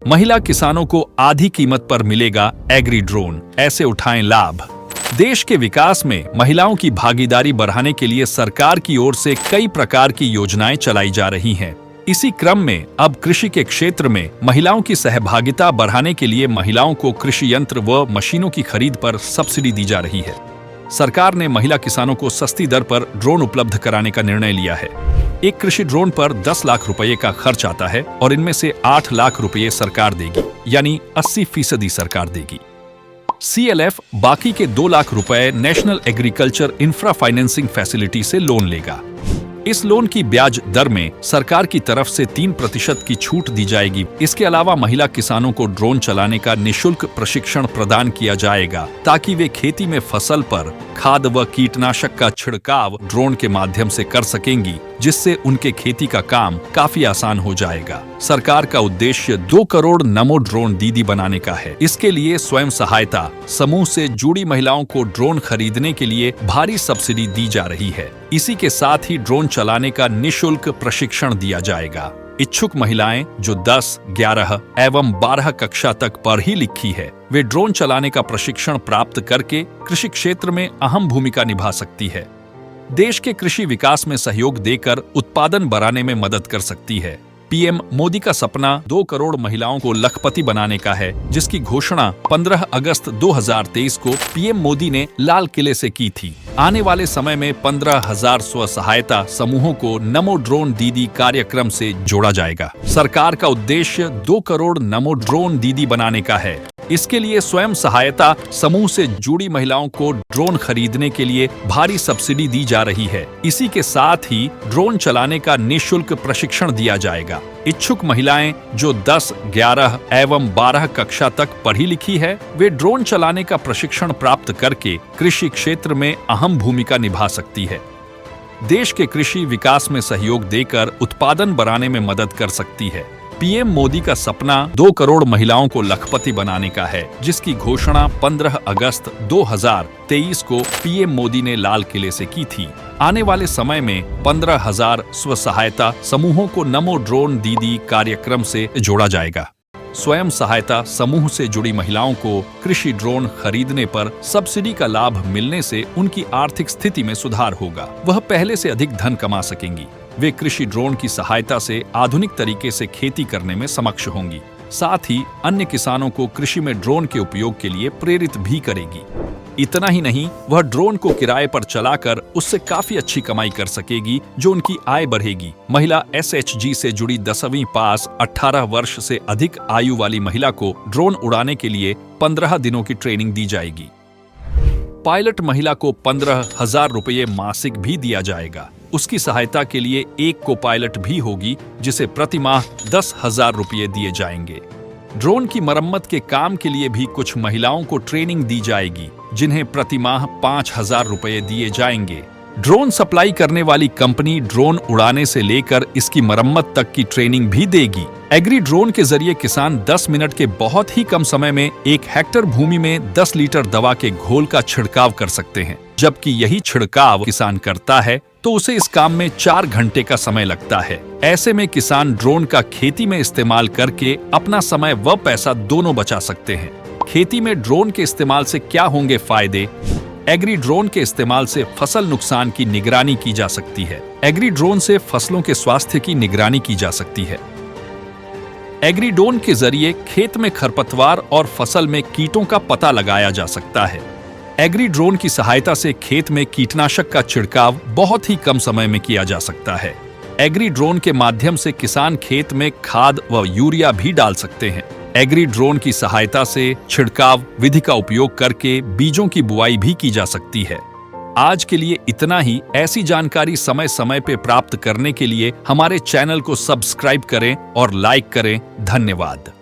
महिला किसानों को आधी कीमत पर मिलेगा एग्री ड्रोन, ऐसे उठाएं लाभ। देश के विकास में महिलाओं की भागीदारी बढ़ाने के लिए सरकार की ओर से कई प्रकार की योजनाएं चलाई जा रही हैं। इसी क्रम में अब कृषि के क्षेत्र में महिलाओं की सहभागिता बढ़ाने के लिए महिलाओं को कृषि यंत्र व मशीनों की खरीद पर सब्सिडी दी जा रही है। सरकार ने महिला किसानों को सस्ती दर पर ड्रोन उपलब्ध कराने का निर्णय लिया है। एक कृषि ड्रोन पर 10 लाख रुपए का खर्च आता है और इनमें से 8 लाख रुपए सरकार देगी, यानी 80% सरकार देगी। CLF बाकी के 2 लाख रुपए national agriculture infra financing facility से लोन लेगा। इस लोन की ब्याज दर में सरकार की तरफ से 3% की छूट दी जाएगी। इसके अलावा महिला किसानों को ड्रोन चलाने का निःशुल्क प्रशिक्षण प्रदान किया जाएगा ताकि वे खेती में फसल पर खाद व कीटनाशक का छिड़काव ड्रोन के माध्यम से कर सकेंगी, जिससे उनके खेती का काम काफी आसान हो जाएगा। सरकार का उद्देश्य 2 करोड़ नमो ड्रोन दीदी बनाने का है। इसके लिए स्वयं सहायता समूह से जुड़ी महिलाओं को ड्रोन खरीदने के लिए भारी सब्सिडी दी जा रही है। इसी के साथ ही ड्रोन चलाने का निःशुल्क प्रशिक्षण दिया जाएगा। इच्छुक महिलाएं जो 10, 11 एवं 12 कक्षा तक पढ़ी लिखी है, वे ड्रोन चलाने का प्रशिक्षण प्राप्त करके कृषि क्षेत्र में अहम भूमिका निभा सकती है। देश के कृषि विकास में सहयोग देकर उत्पादन बढ़ाने में मदद कर सकती है। पीएम मोदी का सपना 2 करोड़ महिलाओं को लखपति बनाने का है, जिसकी घोषणा 15 अगस्त 2023 को पीएम मोदी ने लाल किले से की थी। आने वाले समय में 15,000 स्व सहायता समूहों को नमो ड्रोन दीदी कार्यक्रम से जोड़ा जाएगा। सरकार का उद्देश्य 2 करोड़ नमो ड्रोन दीदी बनाने का है। इसके लिए स्वयं सहायता समूह से जुड़ी महिलाओं को ड्रोन खरीदने के लिए भारी सब्सिडी दी जा रही है। इसी के साथ ही ड्रोन चलाने का निःशुल्क प्रशिक्षण दिया जाएगा। इच्छुक महिलाएं जो 10, 11 एवं 12 कक्षा तक पढ़ी लिखी है, वे ड्रोन चलाने का प्रशिक्षण प्राप्त करके कृषि क्षेत्र में अहम भूमिका निभा सकती है। देश के कृषि विकास में सहयोग देकर उत्पादन बढ़ाने में मदद कर सकती है। पीएम मोदी का सपना 2 करोड़ महिलाओं को लखपति बनाने का है, जिसकी घोषणा 15 अगस्त 2023 को पीएम मोदी ने लाल किले से की थी। आने वाले समय में 15,000 स्व सहायता समूहों को नमो ड्रोन दीदी कार्यक्रम से जोड़ा जाएगा। स्वयं सहायता समूह से जुड़ी महिलाओं को कृषि ड्रोन खरीदने पर सब्सिडी का लाभ मिलने से उनकी आर्थिक स्थिति में सुधार होगा। वह पहले से अधिक धन कमा सकेंगी। वे कृषि ड्रोन की सहायता से आधुनिक तरीके से खेती करने में सक्षम होंगी। साथ ही अन्य किसानों को कृषि में ड्रोन के उपयोग के लिए प्रेरित भी करेगी। इतना ही नहीं, वह ड्रोन को किराए पर चलाकर उससे काफी अच्छी कमाई कर सकेगी, जो उनकी आय बढ़ेगी। महिला SHG से जुड़ी 10वीं पास 18 वर्ष से अधिक आयु वाली महिला को ड्रोन उड़ाने के लिए 15 दिनों की ट्रेनिंग दी जाएगी। पायलट महिला को 15,000 रुपये मासिक भी दिया जाएगा। उसकी सहायता के लिए एक को पायलट भी होगी, जिसे प्रति माह 10,000 रुपये दिए जाएंगे। ड्रोन की मरम्मत के काम के लिए भी कुछ महिलाओं को ट्रेनिंग दी जाएगी, जिन्हें प्रति माह 5,000 रुपये दिए जाएंगे। ड्रोन सप्लाई करने वाली कंपनी ड्रोन उड़ाने से लेकर इसकी मरम्मत तक की ट्रेनिंग भी देगी। एग्री ड्रोन के जरिए किसान 10 मिनट के बहुत ही कम समय में 1 हेक्टेयर भूमि में 10 लीटर दवा के घोल का छिड़काव कर सकते हैं। जबकि यही छिड़काव किसान करता है तो उसे इस काम में 4 घंटे का समय लगता है। ऐसे में किसान ड्रोन का खेती में इस्तेमाल करके अपना समय व पैसा दोनों बचा सकते हैं। खेती में ड्रोन के इस्तेमाल से क्या होंगे फायदे? एग्री ड्रोन के इस्तेमाल से फसल नुकसान की निगरानी की जा सकती है। एग्री ड्रोन से फसलों के स्वास्थ्य की निगरानी की जा सकती है। एग्री ड्रोन के जरिए खेत में खरपतवार और फसल में कीटों का पता लगाया जा सकता है। एग्री ड्रोन की सहायता से खेत में कीटनाशक का छिड़काव बहुत ही कम समय में किया जा सकता है। एग्री ड्रोन के माध्यम से किसान खेत में खाद व यूरिया भी डाल सकते हैं। एग्री ड्रोन की सहायता से छिड़काव विधि का उपयोग करके बीजों की बुआई भी की जा सकती है। आज के लिए इतना ही। ऐसी जानकारी समय समय पे प्राप्त करने के लिए हमारे चैनल को सब्सक्राइब करें और लाइक करें। धन्यवाद।